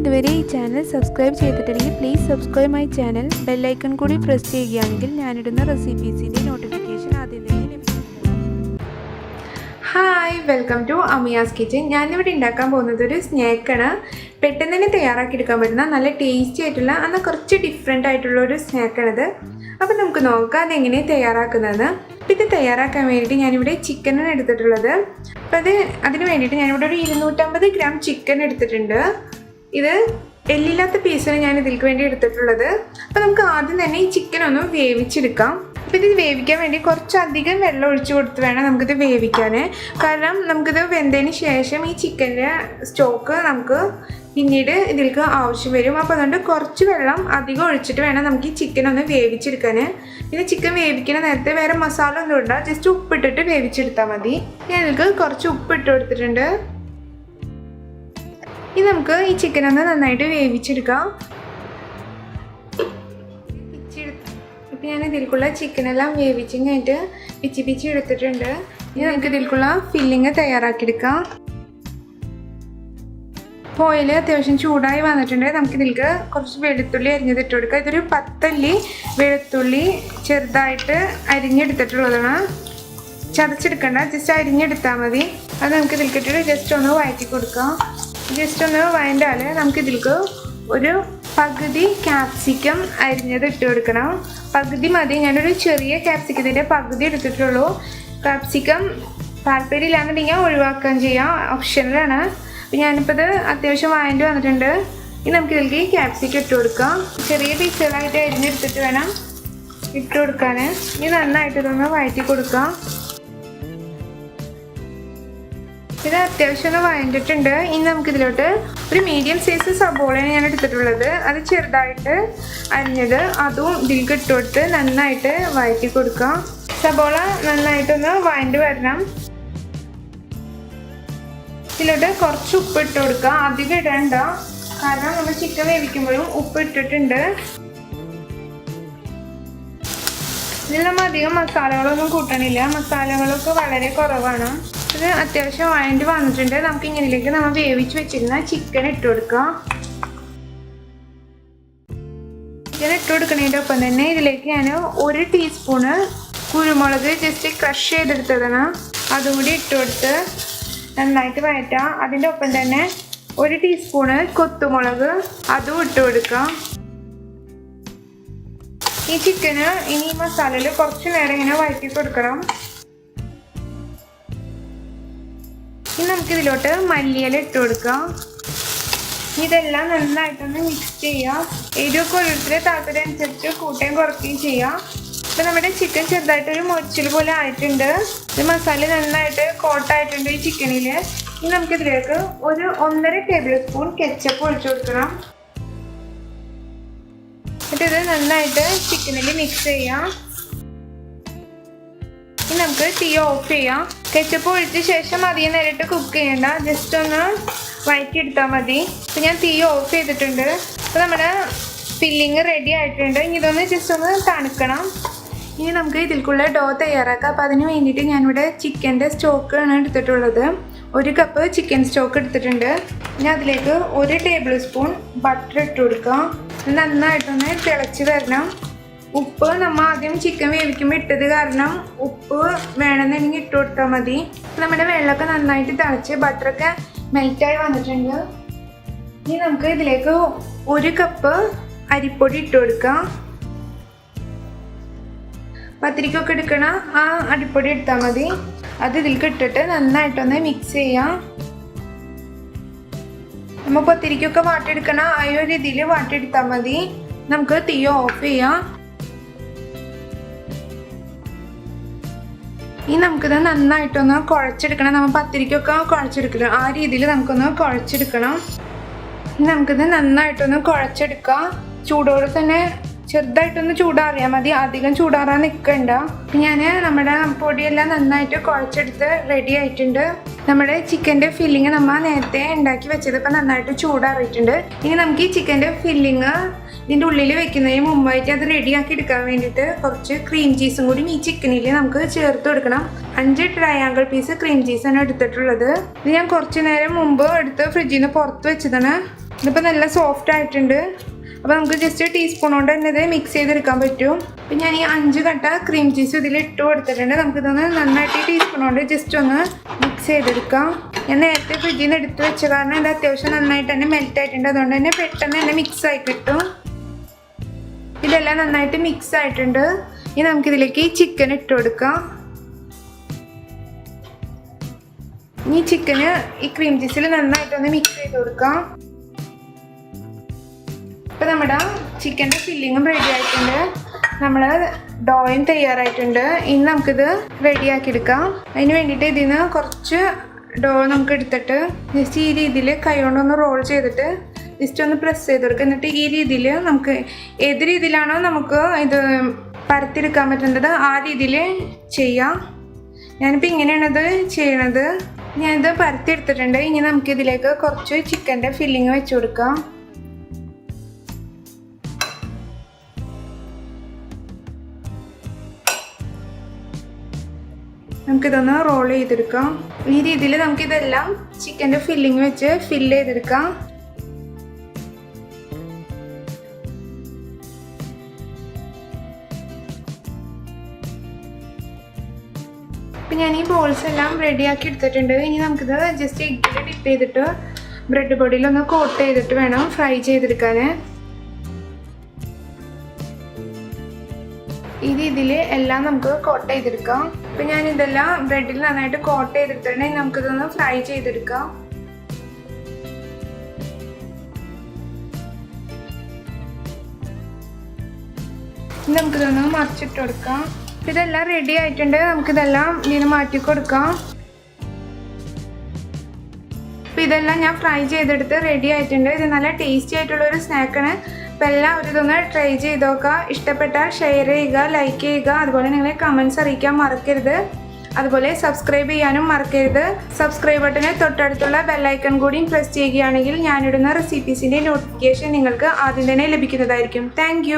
ഇതുവരെ ഈ channel subscribe ചെയ്തിട്ടുണ്ടെങ്കിൽ please subscribe my channel. Bell icon കൂടി പ്രസ് ചെയ്യുകയാണെങ്കിൽ ഞാനിടുന്ന റെസിപ്പീസിൻ്റെ നോട്ടിഫിക്കേഷൻ ആദ്യം തന്നെ ലഭിക്കും. Hi, welcome to Amiya's kitchen. ഞാനിവിടെ ഉണ്ടാക്കാൻ പോകുന്നത് ഒരു സ്നാക്കാണ്. പെട്ടെന്ന് തന്നെ തയ്യാറാക്കിയെടുക്കാൻ പറ്റുന്ന നല്ല ടേസ്റ്റി ആയിട്ടുള്ള എന്നാൽ കുറച്ച് ഡിഫറെൻ്റ് ആയിട്ടുള്ള ഒരു സ്നാക്കാണിത്. അപ്പോൾ നമുക്ക് നോക്കാം അതെങ്ങനെ തയ്യാറാക്കുന്നതെന്ന്. അപ്പോൾ ഇത് തയ്യാറാക്കാൻ വേണ്ടിയിട്ട് ഞാനിവിടെ ചിക്കനാണ് എടുത്തിട്ടുള്ളത്. അപ്പോൾ അതിന് വേണ്ടിയിട്ട് ഞാനിവിടെ ഒരു 250 ഗ്രാം ചിക്കൻ എടുത്തിട്ടുണ്ട്. ഇത് എല്ലില്ലാത്ത പീസാണ് ഞാൻ ഇതിലേക്ക് വേണ്ടി എടുത്തിട്ടുള്ളത്. അപ്പോൾ നമുക്ക് ആദ്യം തന്നെ ഈ ചിക്കൻ ഒന്ന് വേവിച്ചെടുക്കാം. അപ്പോൾ ഇത് വേവിക്കാൻ വേണ്ടി കുറച്ചധികം വെള്ളം ഒഴിച്ച് കൊടുത്ത് വേണം നമുക്കിത് വേവിക്കാൻ. കാരണം നമുക്കിത് വെന്തതിന് ശേഷം ഈ ചിക്കൻ്റെ സ്റ്റോക്ക് നമുക്ക് പിന്നീട് ഇതിലേക്ക് ആവശ്യം വരും. അപ്പോൾ അതുകൊണ്ട് കുറച്ച് വെള്ളം അധികം ഒഴിച്ചിട്ട് വേണം നമുക്ക് ഈ ചിക്കൻ ഒന്ന് വേവിച്ചെടുക്കാൻ. പിന്നെ ചിക്കൻ വേവിക്കുന്ന നേരത്തെ വേറെ മസാല ഒന്നും ഇടാം, ജസ്റ്റ് ഉപ്പിട്ടിട്ട് വേവിച്ചെടുത്താൽ മതി. ഞാൻ ഇതിലേക്ക് കുറച്ച് ഉപ്പിട്ട് കൊടുത്തിട്ടുണ്ട്. ഇനി നമുക്ക് ഈ ചിക്കൻ ഒന്ന് നന്നായിട്ട് വേവിച്ചെടുക്കാം. ഇപ്പം ഞാൻ ഇതിലേക്കുള്ള ചിക്കനെല്ലാം വേവിച്ചും കഴിഞ്ഞിട്ട് പിച്ചി എടുത്തിട്ടുണ്ട്. ഇനി നമുക്ക് ഇതിലേക്കുള്ള ഫില്ലിങ് തയ്യാറാക്കിയെടുക്കാം. ഓയിൽ അത്യാവശ്യം ചൂടായി വന്നിട്ടുണ്ട്. നമുക്കിതിലേക്ക് കുറച്ച് വെളുത്തുള്ളി അരിഞ്ഞതിട്ട് കൊടുക്കുക. ഇതൊരു 10 അല്ലി വെളുത്തുള്ളി ചെറുതായിട്ട് അരിഞ്ഞെടുത്തിട്ടുള്ളതാണ്. ചതച്ചെടുക്കണ്ട, ജസ്റ്റ് അരിഞ്ഞെടുത്താൽ മതി. അത് നമുക്ക് ഇതിലേക്കിട്ട് ജസ്റ്റ് ഒന്ന് വഴറ്റി കൊടുക്കാം. ജസ്റ്റ് ഒന്ന് വഴണ്ടാൽ നമുക്കിതിലേക്ക് ഒരു പകുതി ക്യാപ്സിക്കം അരിഞ്ഞത് ഇട്ട് കൊടുക്കണം. പകുതി മതി. ഞാനൊരു ചെറിയ ക്യാപ്സിക്കത്തിൻ്റെ പകുതി എടുത്തിട്ടുള്ളൂ. ക്യാപ്സിക്കം താല്പര്യമില്ലാന്നുണ്ടെങ്കിൽ ഒഴിവാക്കാൻ ചെയ്യാം, ഓപ്ഷനിലാണ്. അപ്പോൾ ഞാനിപ്പോൾ ഇത് അത്യാവശ്യം വാങ്ങേണ്ടി വന്നിട്ടുണ്ട്. ഇനി നമുക്ക് ഇതിലേക്ക് ക്യാപ്സിക്കം ഇട്ട് കൊടുക്കാം. ചെറിയ പീസുകളായിട്ട് അരിഞ്ഞെടുത്തിട്ട് വേണം ഇട്ട് കൊടുക്കാൻ. ഇനി നന്നായിട്ട് ഇതൊന്ന് വഴറ്റി കൊടുക്കാം. ഇത് അത്യാവശ്യം ഒന്ന് വഴണ്ടിട്ടുണ്ട്. ഇനി നമുക്കിതിലോട്ട് ഒരു മീഡിയം സൈസ് സബോളയാണ് ഞാൻ എടുത്തിട്ടുള്ളത്. അത് ചെറുതായിട്ട് അരിഞ്ഞത് അതും ഇതിലേക്ക് ഇട്ട് കൊടുത്ത് നന്നായിട്ട് വഴറ്റി കൊടുക്കാം. സബോള നന്നായിട്ടൊന്ന് വഴണ്ടി വരണം. ഇതിലോട്ട് കുറച്ച് ഉപ്പ് ഇട്ട് കൊടുക്കുക. അധികം ഇടണ്ട, കാരണം നമ്മൾ ചിക്കൻ വേവിക്കുമ്പോഴും ഉപ്പ് ഇട്ടിട്ടുണ്ട്. ഇതിൽ നമ്മൾ അധികം മസാലകളൊന്നും കൂട്ടണില്ല, മസാലകളൊക്കെ വളരെ കുറവാണ്. ഇത് അത്യാവശ്യം വഴണ്ടി വന്നിട്ടുണ്ട്. നമുക്ക് ഇങ്ങനെയിലേക്ക് നമ്മൾ വേവിച്ച് വെച്ചിരുന്ന ചിക്കൻ ഇട്ട് കൊടുക്കാം. ചിക്കൻ ഇട്ട് കൊടുക്കുന്നതിൻ്റെ ഒപ്പം തന്നെ ഇതിലേക്ക് ഞാൻ 1 ടീസ്പൂണ് കുരുമുളക് ജസ്റ്റ് ക്രഷ് ചെയ്തെടുത്തതാണ്, അതും കൂടി ഇട്ട് കൊടുത്ത് നന്നായിട്ട് വഴറ്റാം. അതിൻ്റെ ഒപ്പം തന്നെ 1 ടീസ്പൂണ് കൊത്തുമുളക് അതും ഇട്ട് കൊടുക്കാം. ഈ ചിക്കന് ഇനി മസാലയിൽ കുറച്ച് നേരം ഇങ്ങനെ വഴറ്റി കൊടുക്കണം. ഇനി നമുക്കിതിലോട്ട് മല്ലിയില ഇട്ട് കൊടുക്കാം. ഇതെല്ലാം നന്നായിട്ടൊന്ന് മിക്സ് ചെയ്യാം. എരിവൊക്കെ ഓരോരുത്തരുടെ താല്പര്യം അനുസരിച്ച് കൂട്ടുകയും കുറയ്ക്കുകയും ചെയ്യാം. ഇപ്പം നമ്മുടെ ചിക്കൻ ചെറുതായിട്ടൊരു മൊച്ചിൽ പോലെ ആയിട്ടുണ്ട്. ഇത് മസാല നന്നായിട്ട് കോട്ടായിട്ടുണ്ട് ഈ ചിക്കനിൽ. ഇനി നമുക്കിതിലേക്ക് ഒരു 1.5 ടേബിൾ സ്പൂൺ കെച്ചപ്പ് ഒഴിച്ചു കൊടുക്കണം. എന്നിട്ട് ഇത് നന്നായിട്ട് ചിക്കനിൽ മിക്സ് ചെയ്യാം. ഇനി നമുക്ക് തീ ഓഫ് ചെയ്യാം. കെച്ചപ്പ് ഒഴിച്ച ശേഷം അധികം നേരിട്ട് കുക്ക് ചെയ്യണ്ട, ജസ്റ്റ് ഒന്ന് വഴറ്റിയെടുത്താൽ മതി. അപ്പം ഞാൻ തീ ഓഫ് ചെയ്തിട്ടുണ്ട്. അപ്പോൾ നമ്മുടെ ഫില്ലിങ് റെഡി ആയിട്ടുണ്ട്. ഇനി ഇതൊന്ന് ജസ്റ്റ് ഒന്ന് തണുക്കണം. ഇനി നമുക്ക് ഇതിലേക്കുള്ള ഡോ തയ്യാറാക്കാം. അപ്പോൾ അതിന് വേണ്ടിയിട്ട് ഞാനിവിടെ ചിക്കൻ്റെ സ്റ്റോക്കാണ് എടുത്തിട്ടുള്ളത്. 1 കപ്പ് ചിക്കൻ സ്റ്റോക്ക് എടുത്തിട്ടുണ്ട്. ഇനി അതിലേക്ക് 1 ടേബിൾ സ്പൂൺ ബട്ടർ ഇട്ട് കൊടുക്കാം. നന്നായിട്ടൊന്ന് തിളച്ച് വരണം. ഉപ്പ് നമ്മൾ ആദ്യം ചിക്കൻ വേവിക്കുമ്പോൾ ഇട്ടത് കാരണം ഉപ്പ് വേണമെന്നുണ്ടെങ്കിൽ ഇട്ട് കൊടുത്താൽ മതി. നമ്മുടെ വെള്ളമൊക്കെ നന്നായിട്ട് തിളച്ച് ബട്ടറൊക്കെ മെൽറ്റായി വന്നിട്ടുണ്ട്. ഇനി നമുക്ക് ഇതിലേക്ക് 1 കപ്പ് അരിപ്പൊടി ഇട്ട് കൊടുക്കാം. പത്തിരിക്കൊക്കെ എടുക്കണ ആ അരിപ്പൊടി എടുത്താൽ മതി. അത് ഇതിലേക്ക് ഇട്ടിട്ട് നന്നായിട്ടൊന്ന് മിക്സ് ചെയ്യാം. നമ്മൾ പത്തിരിക്കൊക്കെ വാട്ടിയെടുക്കണ ആ ഒരു രീതിയിൽ വാട്ടിയെടുത്താൽ മതി. നമുക്ക് തീ ഓഫ് ചെയ്യാം. ഇനി നമുക്കിത് നന്നായിട്ടൊന്ന് കുഴച്ചെടുക്കണം. നമ്മൾ പത്തിരിക്കൊക്കെ കുഴച്ചെടുക്കണം, ആ രീതിയിൽ നമുക്കൊന്ന് കുഴച്ചെടുക്കണം. ഇനി നമുക്കിത് നന്നായിട്ടൊന്ന് കുഴച്ചെടുക്കാം. ചൂടോടെ തന്നെ ചെറുതായിട്ടൊന്ന് ചൂടാറിയാൽ മതി, അധികം ചൂടാറാൻ നിൽക്കണ്ട. ഞാൻ നമ്മുടെ പൊടിയെല്ലാം നന്നായിട്ട് കുഴച്ചെടുത്ത് റെഡി ആയിട്ടുണ്ട്. നമ്മുടെ ചിക്കൻ്റെ ഫില്ലിങ് നമ്മൾ നേരത്തെ ഉണ്ടാക്കി വെച്ചത് ഇപ്പം നന്നായിട്ട് ചൂടാറിയിട്ടുണ്ട്. ഇനി നമുക്ക് ഈ ചിക്കൻ്റെ ഫില്ലിങ് ഇതിൻ്റെ ഉള്ളിൽ വെക്കുന്നതിന് മുമ്പായിട്ട് അത് റെഡിയാക്കി എടുക്കാൻ വേണ്ടിയിട്ട് കുറച്ച് ക്രീം ചീസും കൂടി ഈ ചിക്കനിൽ നമുക്ക് ചേർത്ത് കൊടുക്കണം. 5 ട്രയാങ്കിൾ പീസ് ക്രീം ചീസാണ് എടുത്തിട്ടുള്ളത്. ഇത് ഞാൻ കുറച്ച് നേരം മുമ്പ് എടുത്ത് ഫ്രിഡ്ജിൽ നിന്ന് പുറത്ത് വെച്ചതാണ്. ഇതിപ്പോൾ നല്ല സോഫ്റ്റ് ആയിട്ടുണ്ട്. അപ്പോൾ നമുക്ക് ജസ്റ്റ് ടീസ്പൂൺ കൊണ്ട് തന്നെ ഇത് മിക്സ് ചെയ്തെടുക്കാൻ പറ്റും. അപ്പോൾ ഞാൻ ഈ 5 കട്ട ക്രീം ചീസ് ഇതിൽ ഇട്ട് കൊടുത്തിട്ടുണ്ട്. നമുക്കിതൊന്ന് നന്നായിട്ട് ടീസ്പൂൺ കൊണ്ട് ജസ്റ്റ് ഒന്ന് മിക്സ് ചെയ്തെടുക്കാം. ഞാൻ നേരത്തെ ഫ്രിഡ്ജിൽ നിന്ന് എടുത്ത് വെച്ച കാരണം ഇത് അത്യാവശ്യം നന്നായിട്ട് തന്നെ മെൽറ്റ് ആയിട്ടുണ്ട്. അതുകൊണ്ട് തന്നെ പെട്ടെന്ന് തന്നെ മിക്സ് ആയി കിട്ടും. ഇതെല്ലാം നന്നായിട്ട് മിക്സ് ആയിട്ടുണ്ട്. ഇനി നമുക്കിതിലേക്ക് ചിക്കൻ ഇട്ട് കൊടുക്കാം. ഈ ചിക്കന് ഈ ക്രീം ചീസിൽ നന്നായിട്ടൊന്ന് മിക്സ് ചെയ്ത് കൊടുക്കാം. ഇപ്പോൾ നമ്മുടെ ചിക്കൻ്റെ ഫില്ലിങ്ങും റെഡി ആയിട്ടുണ്ട്. നമ്മൾ ഡോയും തയ്യാറായിട്ടുണ്ട്. ഇനി നമുക്കിത് റെഡിയാക്കി എടുക്കാം. അതിന് വേണ്ടിയിട്ട് ഇതിൽ നിന്ന് കുറച്ച് ഡോ നമുക്ക് എടുത്തിട്ട് ജസ്റ്റ് ഈ രീതിയിൽ കൈ കൊണ്ടൊന്ന് റോൾ ചെയ്തിട്ട് ജസ്റ്റ് ഒന്ന് പ്രസ് ചെയ്ത് കൊടുക്കുക. എന്നിട്ട് ഈ രീതിയിൽ നമുക്ക് ഏത് രീതിയിലാണോ നമുക്ക് ഇത് പരത്തിയെടുക്കാൻ പറ്റുന്നത് ആ രീതിയിൽ ചെയ്യാം. ഞാനിപ്പോൾ ഇങ്ങനെയാണിത് ചെയ്യണത്. ഞാനിത് പരത്തിയെടുത്തിട്ടുണ്ട്. ഇനി നമുക്കിതിലേക്ക് കുറച്ച് ചിക്കൻ്റെ ഫില്ലിങ് വെച്ച് കൊടുക്കാം. നമുക്കിതൊന്ന് റോൾ ചെയ്തെടുക്കാം. ഈ രീതിയിൽ നമുക്കിതെല്ലാം ചിക്കൻ്റെ ഫില്ലിങ് വെച്ച് ഫില്ല് ചെയ്തെടുക്കാം. ഇപ്പം ഞാൻ ഈ ബോൾസ് എല്ലാം റെഡിയാക്കി എടുത്തിട്ടുണ്ട്. ഇനി നമുക്കിത് ജസ്റ്റ് എഗ്ഗിൽ ഡിപ്പ് ചെയ്തിട്ട് ബ്രെഡ് പൊടിയിലൊന്ന് കോട്ട് ചെയ്തിട്ട് വേണം ഫ്രൈ ചെയ്തെടുക്കാൻ. ഈ രീതിയിൽ എല്ലാം നമുക്ക് കോട്ട് ചെയ്തെടുക്കാം. ഇപ്പം ഞാനിതെല്ലാം ബ്രെഡിൽ നന്നായിട്ട് കോട്ട് ചെയ്തെടുത്തിട്ടുണ്ടെങ്കിൽ നമുക്കിതൊന്ന് ഫ്രൈ ചെയ്തെടുക്കാം. ഇനി നമുക്കിതൊന്ന് മറിച്ചിട്ട് കൊടുക്കാം. ഇതെല്ലാം റെഡി ആയിട്ടുണ്ട്. നമുക്കിതെല്ലാം ഇതിന് മാറ്റി കൊടുക്കാം. അപ്പോൾ ഇതെല്ലാം ഞാൻ ഫ്രൈ ചെയ്തെടുത്ത് റെഡി ആയിട്ടുണ്ട്. ഇത് നല്ല ടേസ്റ്റി ആയിട്ടുള്ളൊരു സ്നാക്കാണ്. അപ്പോൾ എല്ലാവരും ഇതൊന്ന് ട്രൈ ചെയ്ത് നോക്കുക. ഇഷ്ടപ്പെട്ടാൽ ഷെയർ ചെയ്യുക, ലൈക്ക് ചെയ്യുക. അതുപോലെ നിങ്ങളെ കമൻറ്റ്സ് അറിയിക്കാൻ മറക്കരുത്. അതുപോലെ സബ്സ്ക്രൈബ് ചെയ്യാനും മറക്കരുത്. സബ്സ്ക്രൈബ് ബട്ടന് തൊട്ടടുത്തുള്ള ബെല്ലൈക്കൺ കൂടിയും പ്രസ് ചെയ്യുകയാണെങ്കിൽ ഞാനിടുന്ന റെസിപ്പീസിൻ്റെ നോട്ടിഫിക്കേഷൻ നിങ്ങൾക്ക് ആദ്യം തന്നെ ലഭിക്കുന്നതായിരിക്കും. താങ്ക്